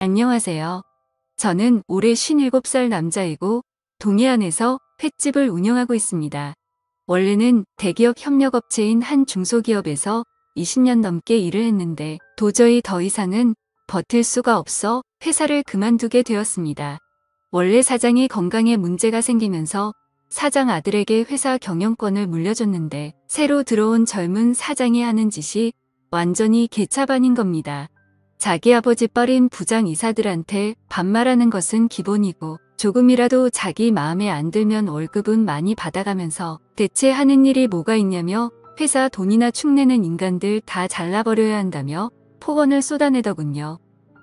안녕하세요. 저는 올해 57살 남자이고 동해안에서 횟집을 운영하고 있습니다. 원래는 대기업 협력업체인 한 중소기업에서 20년 넘게 일을 했는데 도저히 더 이상은 버틸 수가 없어 회사를 그만두게 되었습니다. 원래 사장이 건강에 문제가 생기면서 사장 아들에게 회사 경영권을 물려줬는데 새로 들어온 젊은 사장이 하는 짓이 완전히 개차반인 겁니다. 자기 아버지 뻘인 부장 이사들한테 반말하는 것은 기본이고 조금이라도 자기 마음에 안 들면 월급은 많이 받아가면서 대체 하는 일이 뭐가 있냐며 회사 돈이나 축내는 인간들 다 잘라버려야 한다며 폭언을 쏟아내더군요.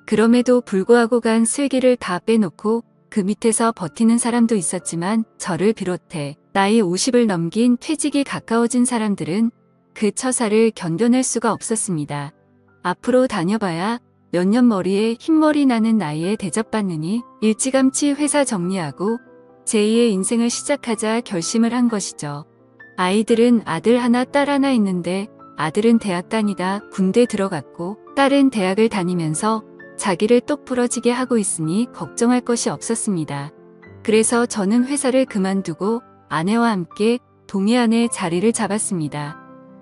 그럼에도 불구하고 간 슬기를 다 빼놓고 그 밑에서 버티는 사람도 있었지만 저를 비롯해 나이 50을 넘긴 퇴직이 가까워진 사람들은 그 처사를 견뎌낼 수가 없었습니다. 앞으로 다녀봐야 몇 년 머리에 흰머리 나는 나이에 대접받느니 일찌감치 회사 정리하고 제2의 인생을 시작하자 결심을 한 것이죠. 아이들은 아들 하나 딸 하나 있는데 아들은 대학 다니다 군대 들어갔고 딸은 대학을 다니면서 자기를 똑 부러지게 하고 있으니 걱정할 것이 없었습니다. 그래서 저는 회사를 그만두고 아내와 함께 동해안에 자리를 잡았습니다.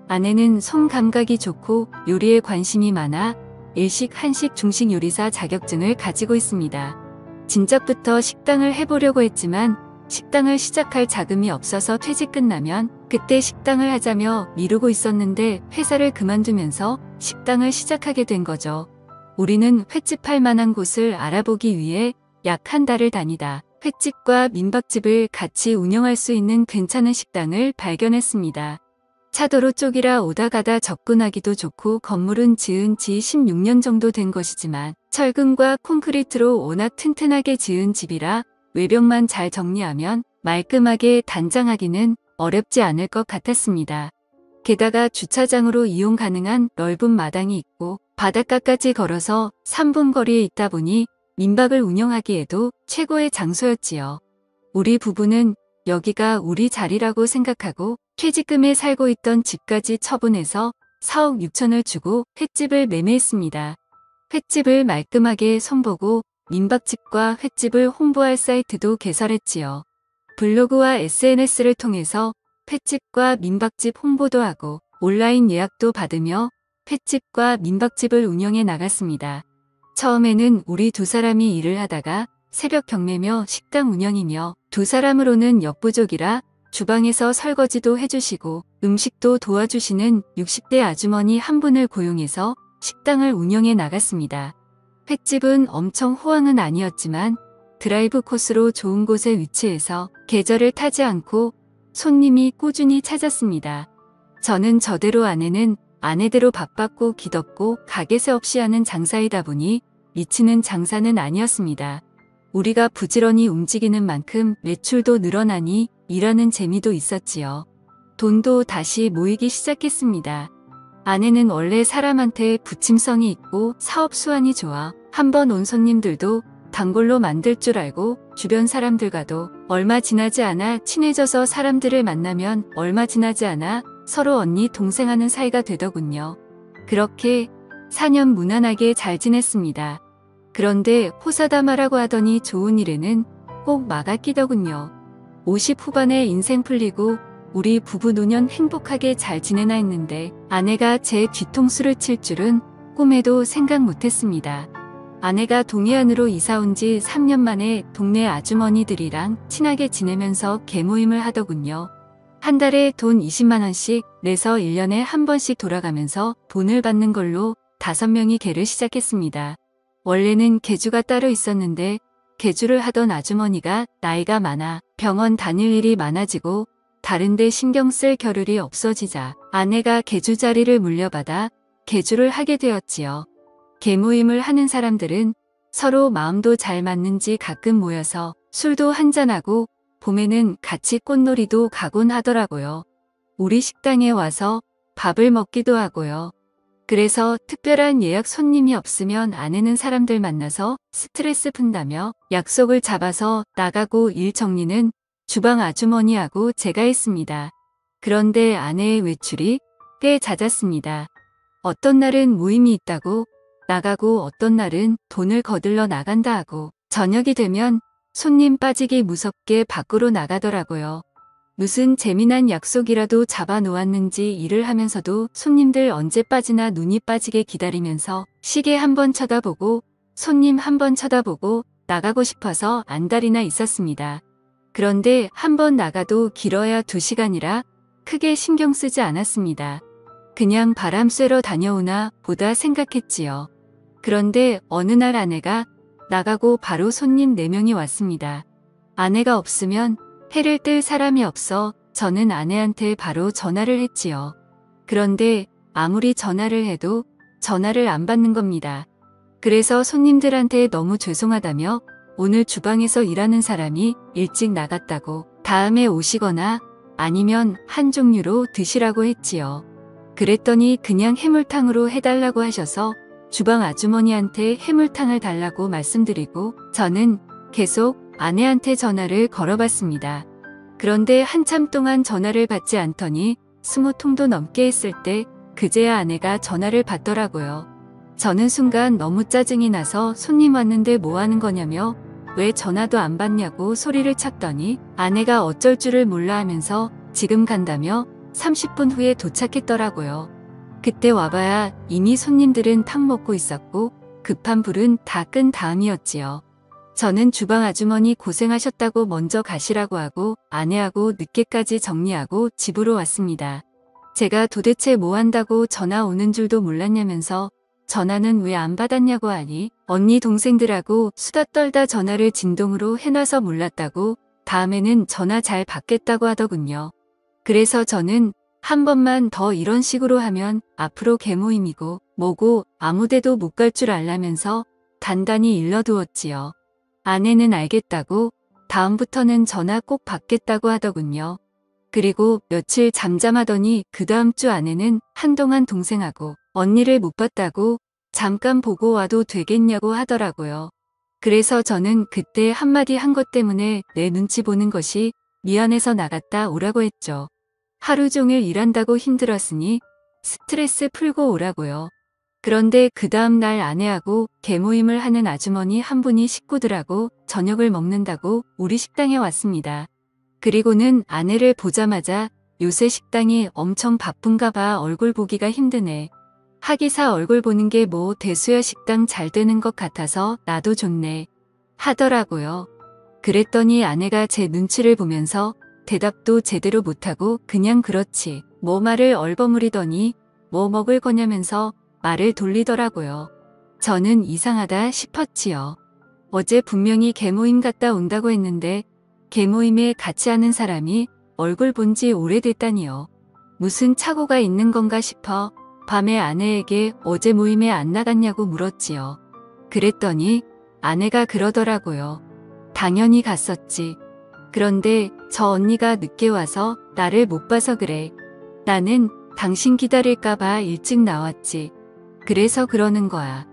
아내는 손 감각이 좋고 요리에 관심이 많아 일식, 한식, 중식 요리사 자격증을 가지고 있습니다. 진작부터 식당을 해보려고 했지만 식당을 시작할 자금이 없어서 퇴직 끝나면 그때 식당을 하자며 미루고 있었는데 회사를 그만두면서 식당을 시작하게 된 거죠. 우리는 횟집 할 만한 곳을 알아보기 위해 약 한 달을 다니다 횟집과 민박집을 같이 운영할 수 있는 괜찮은 식당을 발견했습니다. 차도로 쪽이라 오다 가다 접근하기도 좋고 건물은 지은 지 16년 정도 된 것이지만 철근과 콘크리트로 워낙 튼튼하게 지은 집이라 외벽만 잘 정리하면 말끔하게 단장하기는 어렵지 않을 것 같았습니다. 게다가 주차장으로 이용 가능한 넓은 마당이 있고 바닷가까지 걸어서 3분 거리에 있다 보니 민박을 운영하기에도 최고의 장소였지요. 우리 부부는 여기가 우리 자리라고 생각하고 퇴직금에 살고 있던 집까지 처분해서 4억 6천을 주고 횟집을 매매했습니다. 횟집을 말끔하게 손보고 민박집과 횟집을 홍보할 사이트도 개설했지요. 블로그와 SNS를 통해서 횟집과 민박집 홍보도 하고 온라인 예약도 받으며 횟집과 민박집을 운영해 나갔습니다. 처음에는 우리 두 사람이 일을 하다가 새벽 경매며 식당 운영이며 두 사람으로는 역부족이라 주방에서 설거지도 해주시고 음식도 도와주시는 60대 아주머니 한 분을 고용해서 식당을 운영해 나갔습니다. 횟집은 엄청 호황은 아니었지만 드라이브 코스로 좋은 곳에 위치해서 계절을 타지 않고 손님이 꾸준히 찾았습니다. 저는 저대로 아내는 아내대로 바빴고 기덥고 가게세 없이 하는 장사이다 보니 미치는 장사는 아니었습니다. 우리가 부지런히 움직이는 만큼 매출도 늘어나니 일하는 재미도 있었지요. 돈도 다시 모이기 시작했습니다. 아내는 원래 사람한테 부침성이 있고 사업 수완이 좋아 한 번 온 손님들도 단골로 만들 줄 알고 주변 사람들과도 얼마 지나지 않아 친해져서 사람들을 만나면 얼마 지나지 않아 서로 언니 동생 하는 사이가 되더군요. 그렇게 4년 무난하게 잘 지냈습니다. 그런데 호사다마라고 하더니 좋은 일에는 꼭 막아 끼더군요. 50 후반에 인생 풀리고 우리 부부 노년 행복하게 잘 지내나 했는데 아내가 제 뒤통수를 칠 줄은 꿈에도 생각 못했습니다. 아내가 동해안으로 이사 온 지 3년 만에 동네 아주머니들이랑 친하게 지내면서 개모임을 하더군요. 한 달에 돈 20만 원씩 내서 1년에 한 번씩 돌아가면서 돈을 받는 걸로 5명이 개를 시작했습니다. 원래는 개주가 따로 있었는데 개주를 하던 아주머니가 나이가 많아 병원 다닐 일이 많아지고 다른데 신경 쓸 겨를이 없어지자 아내가 개주 자리를 물려받아 개주를 하게 되었지요. 개모임을 하는 사람들은 서로 마음도 잘 맞는지 가끔 모여서 술도 한잔하고 봄에는 같이 꽃놀이도 가곤 하더라고요. 우리 식당에 와서 밥을 먹기도 하고요. 그래서 특별한 예약 손님이 없으면 아내는 사람들 만나서 스트레스 푼다며 약속을 잡아서 나가고 일 정리는 주방 아주머니하고 제가 했습니다. 그런데 아내의 외출이 꽤 잦았습니다. 어떤 날은 모임이 있다고 나가고 어떤 날은 돈을 거들러 나간다 하고 저녁이 되면 손님 빠지기 무섭게 밖으로 나가더라고요. 무슨 재미난 약속이라도 잡아 놓았는지 일을 하면서도 손님들 언제 빠지나 눈이 빠지게 기다리면서 시계 한 번 쳐다보고 손님 한 번 쳐다보고 나가고 싶어서 안달이나 있었습니다. 그런데 한 번 나가도 길어야 2시간이라 크게 신경 쓰지 않았습니다. 그냥 바람 쐬러 다녀오나 보다 생각했지요. 그런데 어느 날 아내가 나가고 바로 손님 4명이 왔습니다. 아내가 없으면 해를 뜰 사람이 없어 저는 아내한테 바로 전화를 했지요. 그런데 아무리 전화를 해도 전화를 안 받는 겁니다. 그래서 손님들한테 너무 죄송하다며 오늘 주방에서 일하는 사람이 일찍 나갔다고 다음에 오시거나 아니면 한 종류로 드시라고 했지요. 그랬더니 그냥 해물탕으로 해달라고 하셔서 주방 아주머니한테 해물탕을 달라고 말씀드리고 저는 계속 아내한테 전화를 걸어봤습니다. 그런데 한참 동안 전화를 받지 않더니 20통도 넘게 했을 때 그제야 아내가 전화를 받더라고요. 저는 순간 너무 짜증이 나서 손님 왔는데 뭐 하는 거냐며 왜 전화도 안 받냐고 소리를 쳤더니 아내가 어쩔 줄을 몰라 하면서 지금 간다며 30분 후에 도착했더라고요. 그때 와봐야 이미 손님들은 탕 먹고 있었고 급한 불은 다 끈 다음이었지요. 저는 주방 아주머니 고생하셨다고 먼저 가시라고 하고 아내하고 늦게까지 정리하고 집으로 왔습니다. 제가 도대체 뭐 한다고 전화 오는 줄도 몰랐냐면서 전화는 왜 안 받았냐고 하니 언니 동생들하고 수다 떨다 전화를 진동으로 해놔서 몰랐다고 다음에는 전화 잘 받겠다고 하더군요. 그래서 저는 한 번만 더 이런 식으로 하면 앞으로 개모임이고 뭐고 아무데도 못 갈 줄 알라면서 단단히 일러두었지요. 아내는 알겠다고 다음부터는 전화 꼭 받겠다고 하더군요. 그리고 며칠 잠잠하더니 그 다음 주 아내는 한동안 동생하고 언니를 못 봤다고 잠깐 보고 와도 되겠냐고 하더라고요. 그래서 저는 그때 한마디 한 것 때문에 내 눈치 보는 것이 미안해서 나갔다 오라고 했죠. 하루 종일 일한다고 힘들었으니 스트레스 풀고 오라고요. 그런데 그 다음 날 아내하고 개모임을 하는 아주머니 한 분이 식구들하고 저녁을 먹는다고 우리 식당에 왔습니다. 그리고는 아내를 보자마자 요새 식당이 엄청 바쁜가 봐 얼굴 보기가 힘드네. 하기사 얼굴 보는 게 뭐 대수야 식당 잘 되는 것 같아서 나도 좋네. 하더라고요. 그랬더니 아내가 제 눈치를 보면서 대답도 제대로 못하고 그냥 그렇지 뭐 말을 얼버무리더니 뭐 먹을 거냐면서 말을 돌리더라고요. 저는 이상하다 싶었지요. 어제 분명히 개모임 갔다 온다고 했는데 개모임에 같이 하는 사람이 얼굴 본 지 오래됐다니요. 무슨 착오가 있는 건가 싶어 밤에 아내에게 어제 모임에 안 나갔냐고 물었지요. 그랬더니 아내가 그러더라고요. 당연히 갔었지. 그런데 저 언니가 늦게 와서 나를 못 봐서 그래. 나는 당신 기다릴까봐 일찍 나왔지. 그래서 그러는 거야.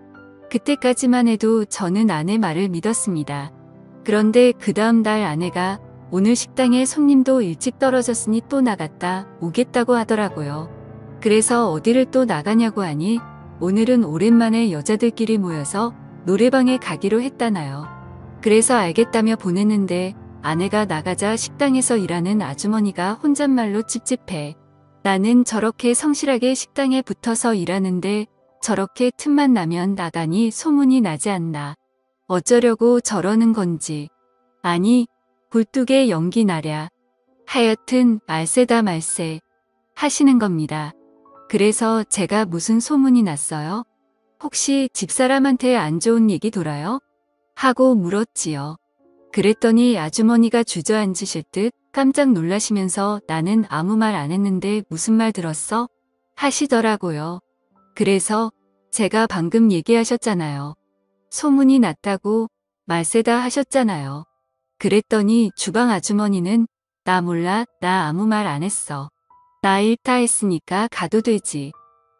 그때까지만 해도 저는 아내 말을 믿었습니다. 그런데 그 다음 날 아내가 오늘 식당에 손님도 일찍 떨어졌으니 또 나갔다 오겠다고 하더라고요. 그래서 어디를 또 나가냐고 하니 오늘은 오랜만에 여자들끼리 모여서 노래방에 가기로 했다나요. 그래서 알겠다며 보냈는데 아내가 나가자 식당에서 일하는 아주머니가 혼잣말로 찝찝해. 나는 저렇게 성실하게 식당에 붙어서 일하는데 저렇게 틈만 나면 나가니 소문이 나지 않나. 어쩌려고 저러는 건지. 아니 굴뚝에 연기 나랴. 하여튼 말세다 말세 하시는 겁니다. 그래서 제가 무슨 소문이 났어요? 혹시 집사람한테 안 좋은 얘기 돌아요? 하고 물었지요. 그랬더니 아주머니가 주저앉으실 듯 깜짝 놀라시면서 나는 아무 말 안 했는데 무슨 말 들었어? 하시더라고요. 그래서 제가 방금 얘기하셨잖아요. 소문이 났다고 말세다 하셨잖아요. 그랬더니 주방 아주머니는 나 몰라, 나 아무 말 안 했어. 나 일 다 했으니까 가도 되지.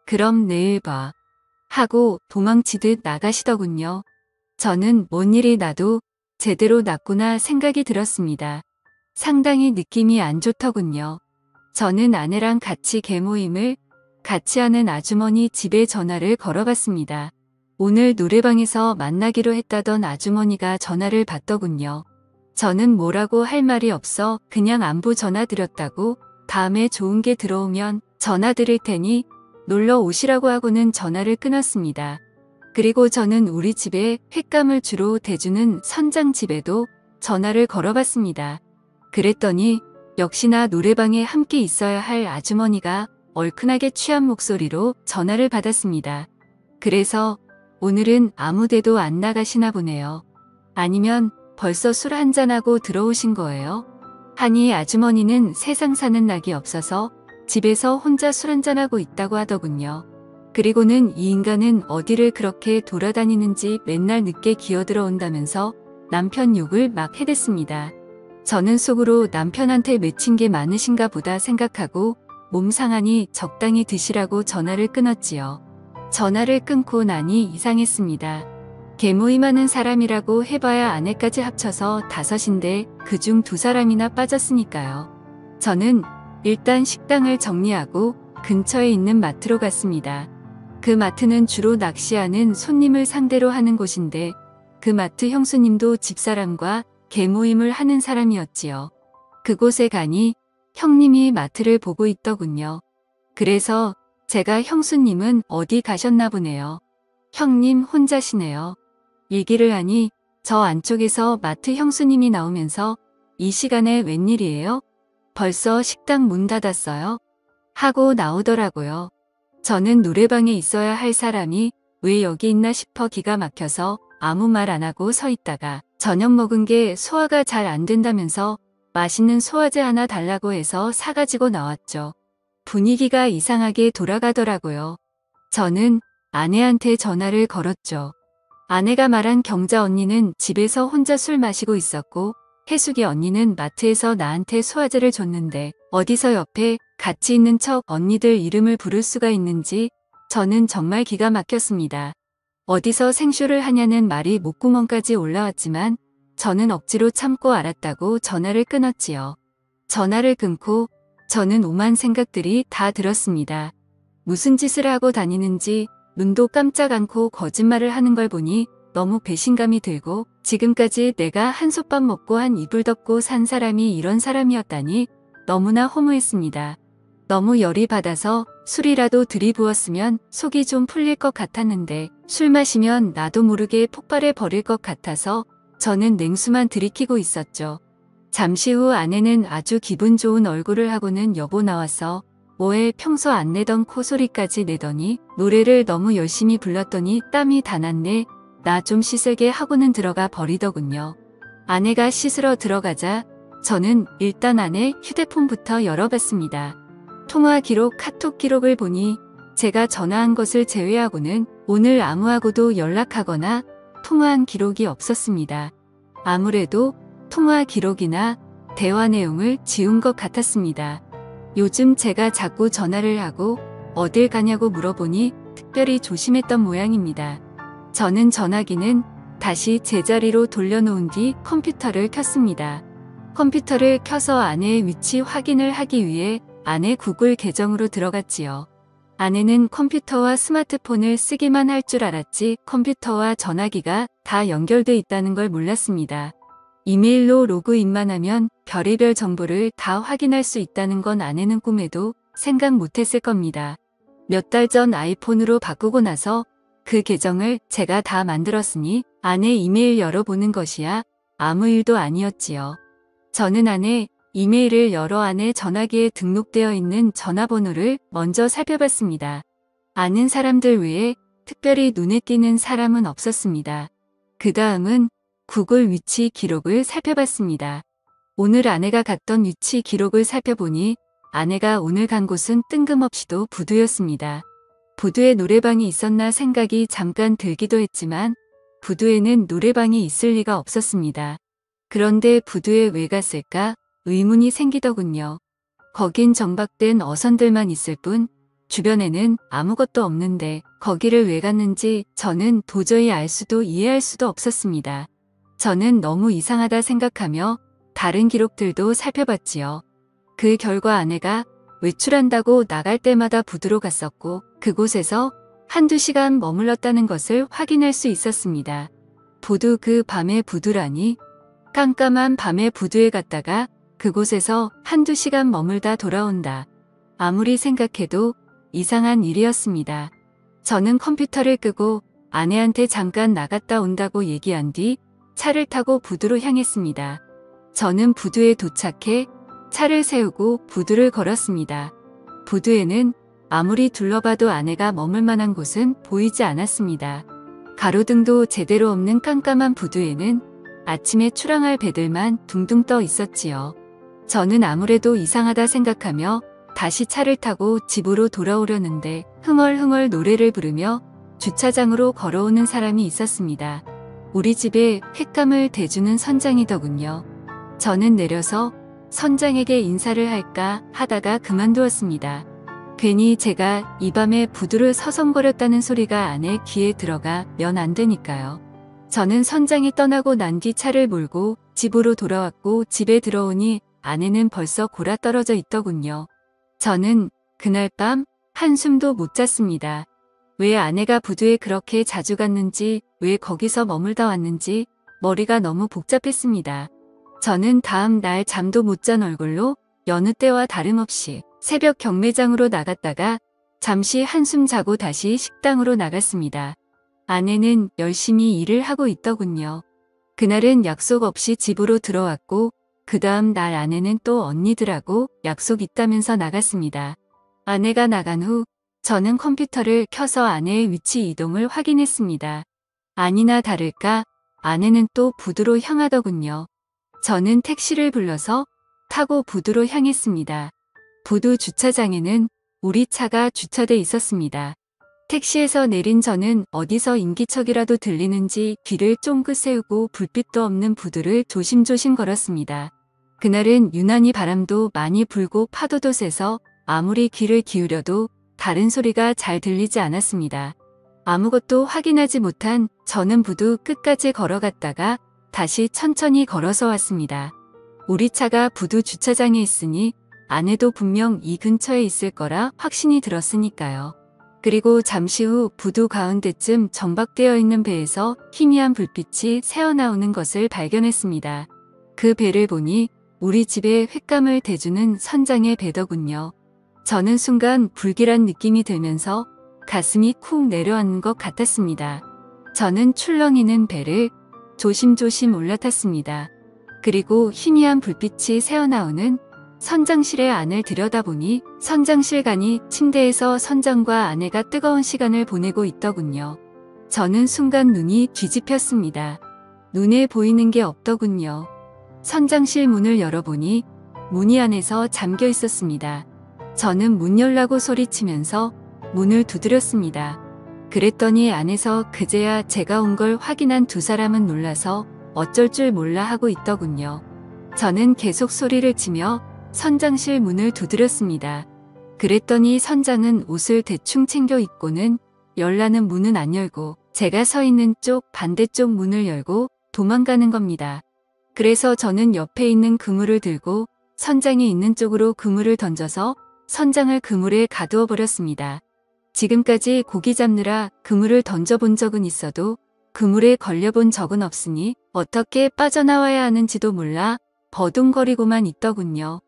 그럼 내일 봐. 하고 도망치듯 나가시더군요. 저는 뭔 일이 나도 제대로 났구나 생각이 들었습니다. 상당히 느낌이 안 좋더군요. 저는 아내랑 같이 개모임을 같이 하는 아주머니 집에 전화를 걸어봤습니다. 오늘 노래방에서 만나기로 했다던 아주머니가 전화를 받더군요. 저는 뭐라고 할 말이 없어 그냥 안부 전화 드렸다고 다음에 좋은 게 들어오면 전화 드릴 테니 놀러 오시라고 하고는 전화를 끊었습니다. 그리고 저는 우리 집에 횟감을 주로 대주는 선장집에도 전화를 걸어봤습니다. 그랬더니 역시나 노래방에 함께 있어야 할 아주머니가 얼큰하게 취한 목소리로 전화를 받았습니다. 그래서 오늘은 아무 데도 안 나가시나 보네요. 아니면 벌써 술 한잔하고 들어오신 거예요? 하니 아주머니는 세상 사는 낙이 없어서 집에서 혼자 술 한잔하고 있다고 하더군요. 그리고는 이 인간은 어디를 그렇게 돌아다니는지 맨날 늦게 기어들어 온다면서 남편 욕을 막 해댔습니다. 저는 속으로 남편한테 맺힌 게 많으신가 보다 생각하고 몸 상하니 적당히 드시라고 전화를 끊었지요. 전화를 끊고 나니 이상했습니다. 개모임하는 사람이라고 해봐야 아내까지 합쳐서 5인데 그중 2사람이나 빠졌으니까요. 저는 일단 식당을 정리하고 근처에 있는 마트로 갔습니다. 그 마트는 주로 낚시하는 손님을 상대로 하는 곳인데 그 마트 형수님도 집사람과 개모임을 하는 사람이었지요. 그곳에 가니 형님이 마트를 보고 있더군요. 그래서 제가 형수님은 어디 가셨나 보네요. 형님 혼자시네요. 얘기를 하니 저 안쪽에서 마트 형수님이 나오면서 이 시간에 웬일이에요? 벌써 식당 문 닫았어요? 하고 나오더라고요. 저는 노래방에 있어야 할 사람이 왜 여기 있나 싶어 기가 막혀서 아무 말 안 하고 서 있다가 저녁 먹은 게 소화가 잘 안 된다면서 맛있는 소화제 하나 달라고 해서 사가지고 나왔죠. 분위기가 이상하게 돌아가더라고요. 저는 아내한테 전화를 걸었죠. 아내가 말한 경자 언니는 집에서 혼자 술 마시고 있었고 혜숙이 언니는 마트에서 나한테 소화제를 줬는데 어디서 옆에 같이 있는 척 언니들 이름을 부를 수가 있는지 저는 정말 기가 막혔습니다. 어디서 생쇼를 하냐는 말이 목구멍까지 올라왔지만 저는 억지로 참고 알았다고 전화를 끊었지요. 전화를 끊고 저는 오만 생각들이 다 들었습니다. 무슨 짓을 하고 다니는지 눈도 깜짝 않고 거짓말을 하는 걸 보니 너무 배신감이 들고 지금까지 내가 한솥밥 먹고 한 이불 덮고 산 사람이 이런 사람이었다니 너무나 허무했습니다. 너무 열이 받아서 술이라도 들이부었으면 속이 좀 풀릴 것 같았는데 술 마시면 나도 모르게 폭발해 버릴 것 같아서 저는 냉수만 들이키고 있었죠. 잠시 후 아내는 아주 기분 좋은 얼굴을 하고는 여보 나와서 뭐해 평소 안 내던 코소리까지 내더니 노래를 너무 열심히 불렀더니 땀이 다 났네. 나 좀 씻을게 하고는 들어가 버리더군요. 아내가 씻으러 들어가자 저는 일단 아내 휴대폰부터 열어봤습니다. 통화 기록, 카톡 기록을 보니 제가 전화한 것을 제외하고는 오늘 아무하고도 연락하거나 통화한 기록이 없었습니다. 아무래도 통화 기록이나 대화 내용을 지운 것 같았습니다. 요즘 제가 자꾸 전화를 하고 어딜 가냐고 물어보니 특별히 조심했던 모양입니다. 저는 전화기는 다시 제자리로 돌려놓은 뒤 컴퓨터를 켰습니다. 컴퓨터를 켜서 아내의 위치 확인을 하기 위해 아내 구글 계정으로 들어갔지요. 아내는 컴퓨터와 스마트폰을 쓰기만 할 줄 알았지 컴퓨터와 전화기가 다 연결돼 있다는 걸 몰랐습니다. 이메일로 로그인만 하면 별의별 정보를 다 확인할 수 있다는 건 아내는 꿈에도 생각 못했을 겁니다. 몇 달 전 아이폰으로 바꾸고 나서 그 계정을 제가 다 만들었으니 아내 이메일 열어보는 것이야 아무 일도 아니었지요. 저는 아내 이메일을 열어 아내 전화기에 등록되어 있는 전화번호를 먼저 살펴봤습니다. 아는 사람들 외에 특별히 눈에 띄는 사람은 없었습니다. 그 다음은 구글 위치 기록을 살펴봤습니다. 오늘 아내가 갔던 위치 기록을 살펴보니 아내가 오늘 간 곳은 뜬금없이도 부두였습니다. 부두에 노래방이 있었나 생각이 잠깐 들기도 했지만 부두에는 노래방이 있을 리가 없었습니다. 그런데 부두에 왜 갔을까 의문이 생기더군요. 거긴 정박된 어선들만 있을 뿐 주변에는 아무것도 없는데 거기를 왜 갔는지 저는 도저히 알 수도 이해할 수도 없었습니다. 저는 너무 이상하다 생각하며 다른 기록들도 살펴봤지요. 그 결과 아내가 외출한다고 나갈 때마다 부두로 갔었고 그곳에서 한두 시간 머물렀다는 것을 확인할 수 있었습니다. 부두 그 밤의 부두라니 깜깜한 밤의 부두에 갔다가 그곳에서 한두 시간 머물다 돌아온다. 아무리 생각해도 이상한 일이었습니다. 저는 컴퓨터를 끄고 아내한테 잠깐 나갔다 온다고 얘기한 뒤 차를 타고 부두로 향했습니다. 저는 부두에 도착해 차를 세우고 부두를 걸었습니다. 부두에는 아무리 둘러봐도 아내가 머물 만한 곳은 보이지 않았습니다. 가로등도 제대로 없는 깜깜한 부두에는 아침에 출항할 배들만 둥둥 떠 있었지요. 저는 아무래도 이상하다 생각하며 다시 차를 타고 집으로 돌아오려는데 흥얼흥얼 노래를 부르며 주차장으로 걸어오는 사람이 있었습니다. 우리 집에 횟감을 대주는 선장이더군요. 저는 내려서 선장에게 인사를 할까 하다가 그만두었습니다. 괜히 제가 이 밤에 부두를 서성거렸다는 소리가 아내 귀에 들어가면 안 되니까요. 저는 선장이 떠나고 난 뒤 차를 몰고 집으로 돌아왔고 집에 들어오니 아내는 벌써 골아떨어져 있더군요. 저는 그날 밤 한숨도 못 잤습니다. 왜 아내가 부두에 그렇게 자주 갔는지, 왜 거기서 머물다 왔는지 머리가 너무 복잡했습니다. 저는 다음 날 잠도 못 잔 얼굴로 여느 때와 다름없이 새벽 경매장으로 나갔다가 잠시 한숨 자고 다시 식당으로 나갔습니다. 아내는 열심히 일을 하고 있더군요. 그날은 약속 없이 집으로 들어왔고 그 다음 날 아내는 또 언니들하고 약속 있다면서 나갔습니다. 아내가 나간 후 저는 컴퓨터를 켜서 아내의 위치 이동을 확인했습니다. 아니나 다를까 아내는 또 부두로 향하더군요. 저는 택시를 불러서 타고 부두로 향했습니다. 부두 주차장에는 우리 차가 주차돼 있었습니다. 택시에서 내린 저는 어디서 인기척이라도 들리는지 귀를 쫑긋 세우고 불빛도 없는 부두를 조심조심 걸었습니다. 그날은 유난히 바람도 많이 불고 파도도 세서 아무리 귀를 기울여도 다른 소리가 잘 들리지 않았습니다. 아무것도 확인하지 못한 저는 부두 끝까지 걸어갔다가 다시 천천히 걸어서 왔습니다. 우리 차가 부두 주차장에 있으니 아내도 분명 이 근처에 있을 거라 확신이 들었으니까요. 그리고 잠시 후 부두 가운데쯤 정박되어 있는 배에서 희미한 불빛이 새어나오는 것을 발견했습니다. 그 배를 보니 우리 집에 횟감을 대주는 선장의 배더군요. 저는 순간 불길한 느낌이 들면서 가슴이 쿵 내려앉는 것 같았습니다. 저는 출렁이는 배를 조심조심 올라탔습니다. 그리고 희미한 불빛이 새어나오는 선장실의 안을 들여다보니 선장실간이 침대에서 선장과 아내가 뜨거운 시간을 보내고 있더군요. 저는 순간 눈이 뒤집혔습니다. 눈에 보이는 게 없더군요. 선장실 문을 열어보니 문이 안에서 잠겨 있었습니다. 저는 문 열라고 소리치면서 문을 두드렸습니다. 그랬더니 안에서 그제야 제가 온 걸 확인한 두 사람은 놀라서 어쩔 줄 몰라 하고 있더군요. 저는 계속 소리를 치며 선장실 문을 두드렸습니다. 그랬더니 선장은 옷을 대충 챙겨 입고는 열라는 문은 안 열고 제가 서 있는 쪽 반대쪽 문을 열고 도망가는 겁니다. 그래서 저는 옆에 있는 그물을 들고 선장이 있는 쪽으로 그물을 던져서 선장을 그물에 가두어 버렸습니다. 지금까지 고기 잡느라 그물을 던져본 적은 있어도 그물에 걸려본 적은 없으니 어떻게 빠져나와야 하는지도 몰라 버둥거리고만 있더군요.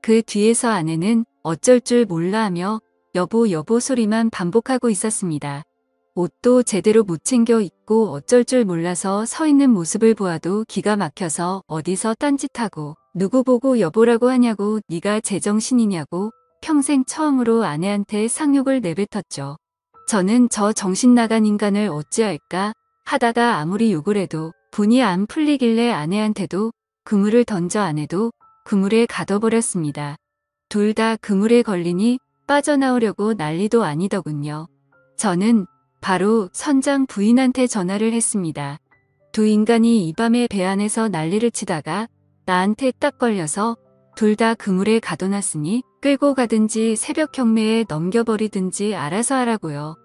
그 뒤에서 아내는 어쩔 줄 몰라 하며 여보 여보 소리만 반복하고 있었습니다. 옷도 제대로 못 챙겨 입고 어쩔 줄 몰라서 서 있는 모습을 보아도 기가 막혀서 어디서 딴짓하고 누구 보고 여보라고 하냐고 네가 제정신이냐고 평생 처음으로 아내한테 상욕을 내뱉었죠. 저는 저 정신 나간 인간을 어찌할까 하다가 아무리 욕을 해도 분이 안 풀리길래 아내한테도 그물을 던져 아내도 그물에 가둬버렸습니다. 둘 다 그물에 걸리니 빠져나오려고 난리도 아니더군요. 저는 바로 선장 부인한테 전화를 했습니다. 두 인간이 이 밤에 배 안에서 난리를 치다가 나한테 딱 걸려서 둘 다 그물에 가둬놨으니 끌고 가든지 새벽 경매에 넘겨버리든지 알아서 하라고요.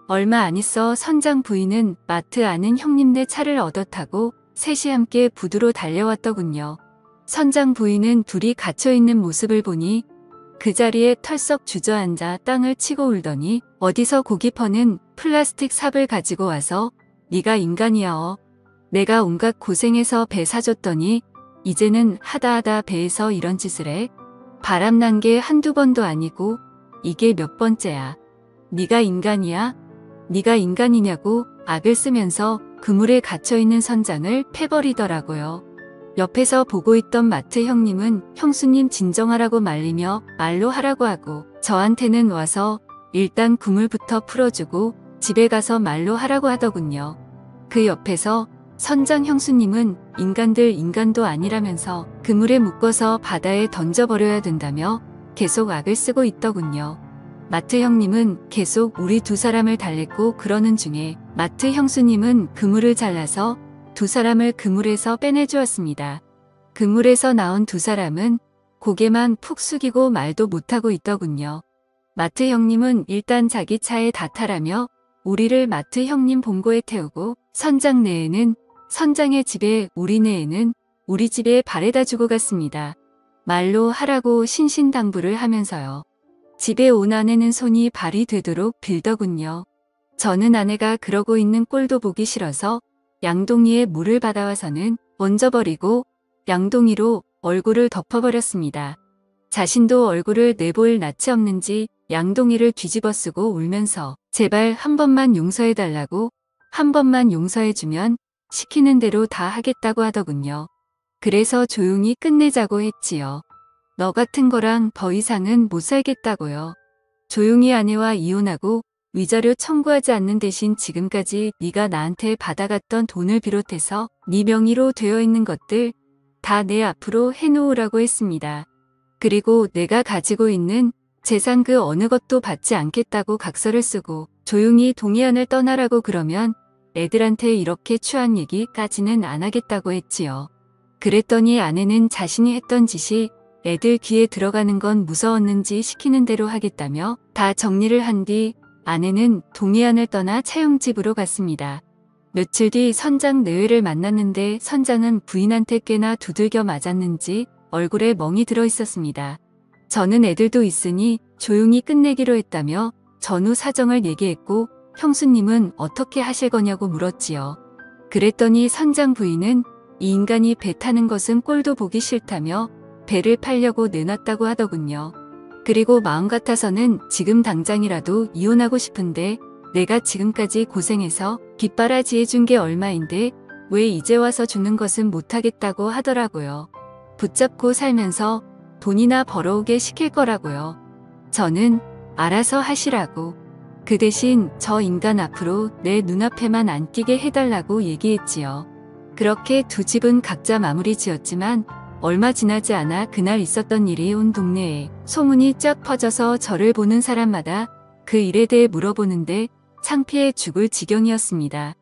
얼마 안 있어 선장 부인은 마트 아는 형님네 차를 얻어 타고 셋이 함께 부두로 달려왔더군요. 선장 부인은 둘이 갇혀있는 모습을 보니 그 자리에 털썩 주저앉아 땅을 치고 울더니 어디서 고기 퍼는 플라스틱 삽을 가지고 와서 네가 인간이야. 내가 온갖 고생해서 배 사줬더니 이제는 하다하다 배에서 이런 짓을 해. 바람난 게 한두 번도 아니고 이게 몇 번째야. 네가 인간이야? 네가 인간이냐고 악을 쓰면서 그물에 갇혀있는 선장을 패버리더라고요. 옆에서 보고 있던 마트 형님은 형수님 진정하라고 말리며 말로 하라고 하고 저한테는 와서 일단 그물부터 풀어주고 집에 가서 말로 하라고 하더군요. 그 옆에서 선장 형수님은 인간들 인간도 아니라면서 그물에 묶어서 바다에 던져버려야 된다며 계속 악을 쓰고 있더군요. 마트 형님은 계속 우리 두 사람을 달랬고 그러는 중에 마트 형수님은 그물을 잘라서 두 사람을 그물에서 빼내주었습니다. 그물에서 나온 두 사람은 고개만 푹 숙이고 말도 못하고 있더군요. 마트 형님은 일단 자기 차에 다 타라며 우리를 마트 형님 본고에 태우고 선장 내에는 선장의 집에 우리 내에는 우리 집에 바래다 주고 갔습니다. 말로 하라고 신신당부를 하면서요. 집에 온 아내는 손이 발이 되도록 빌더군요. 저는 아내가 그러고 있는 꼴도 보기 싫어서 양동이에 물을 받아와서는 얹어버리고 양동이로 얼굴을 덮어버렸습니다. 자신도 얼굴을 내보일 낯이 없는지 양동이를 뒤집어 쓰고 울면서 제발 한 번만 용서해달라고 한 번만 용서해주면 시키는 대로 다 하겠다고 하더군요. 그래서 조용히 끝내자고 했지요. 너 같은 거랑 더 이상은 못 살겠다고요. 조용히 아내와 이혼하고 위자료 청구하지 않는 대신 지금까지 네가 나한테 받아갔던 돈을 비롯해서 네 명의로 되어 있는 것들 다 내 앞으로 해놓으라고 했습니다. 그리고 내가 가지고 있는 재산 그 어느 것도 받지 않겠다고 각서를 쓰고 조용히 동해안을 떠나라고 그러면 애들한테 이렇게 추한 얘기까지는 안 하겠다고 했지요. 그랬더니 아내는 자신이 했던 짓이 애들 귀에 들어가는 건 무서웠는지 시키는 대로 하겠다며 다 정리를 한 뒤 아내는 동해안을 떠나 차용집으로 갔습니다. 며칠 뒤 선장 내외를 만났는데 선장은 부인한테 꽤나 두들겨 맞았는지 얼굴에 멍이 들어 있었습니다. 저는 애들도 있으니 조용히 끝내기로 했다며 전후 사정을 얘기했고 형수님은 어떻게 하실 거냐고 물었지요. 그랬더니 선장 부인은 이 인간이 배 타는 것은 꼴도 보기 싫다며 배를 팔려고 내놨다고 하더군요. 그리고 마음 같아서는 지금 당장이라도 이혼하고 싶은데 내가 지금까지 고생해서 뒷바라지 해준 게 얼마인데 왜 이제 와서 주는 것은 못하겠다고 하더라고요. 붙잡고 살면서 돈이나 벌어오게 시킬 거라고요. 저는 알아서 하시라고. 그 대신 저 인간 앞으로 내 눈앞에만 안 띄게 해달라고 얘기했지요. 그렇게 두 집은 각자 마무리 지었지만 얼마 지나지 않아 그날 있었던 일이 온 동네에 소문이 쫙 퍼져서 저를 보는 사람마다 그 일에 대해 물어보는데 창피해 죽을 지경이었습니다.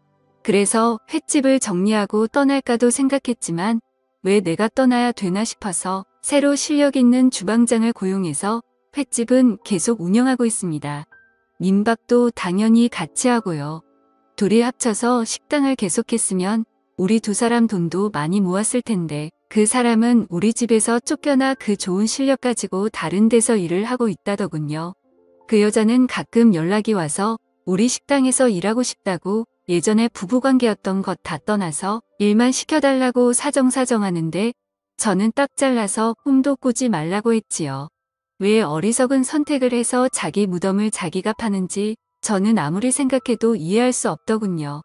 그래서 횟집을 정리하고 떠날까도 생각했지만 왜 내가 떠나야 되나 싶어서 새로 실력 있는 주방장을 고용해서 횟집은 계속 운영하고 있습니다. 민박도 당연히 같이 하고요. 둘이 합쳐서 식당을 계속했으면 우리 두 사람 돈도 많이 모았을 텐데 그 사람은 우리 집에서 쫓겨나 그 좋은 실력 가지고 다른 데서 일을 하고 있다더군요. 그 여자는 가끔 연락이 와서 우리 식당에서 일하고 싶다고 예전에 부부관계였던 것 다 떠나서 일만 시켜달라고 사정사정하는데 저는 딱 잘라서 꿈도 꾸지 말라고 했지요. 왜 어리석은 선택을 해서 자기 무덤을 자기가 파는지 저는 아무리 생각해도 이해할 수 없더군요.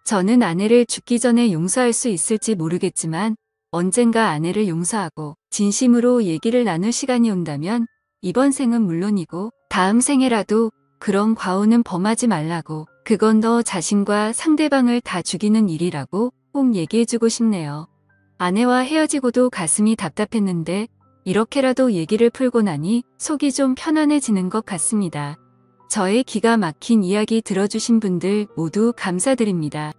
저는 아내를 죽기 전에 용서할 수 있을지 모르겠지만 언젠가 아내를 용서하고 진심으로 얘기를 나눌 시간이 온다면 이번 생은 물론이고 다음 생에라도 그런 과오는 범하지 말라고 그건 너 자신과 상대방을 다 죽이는 일이라고 꼭 얘기해주고 싶네요. 아내와 헤어지고도 가슴이 답답했는데 이렇게라도 얘기를 풀고 나니 속이 좀 편안해지는 것 같습니다. 저의 기가 막힌 이야기 들어주신 분들 모두 감사드립니다.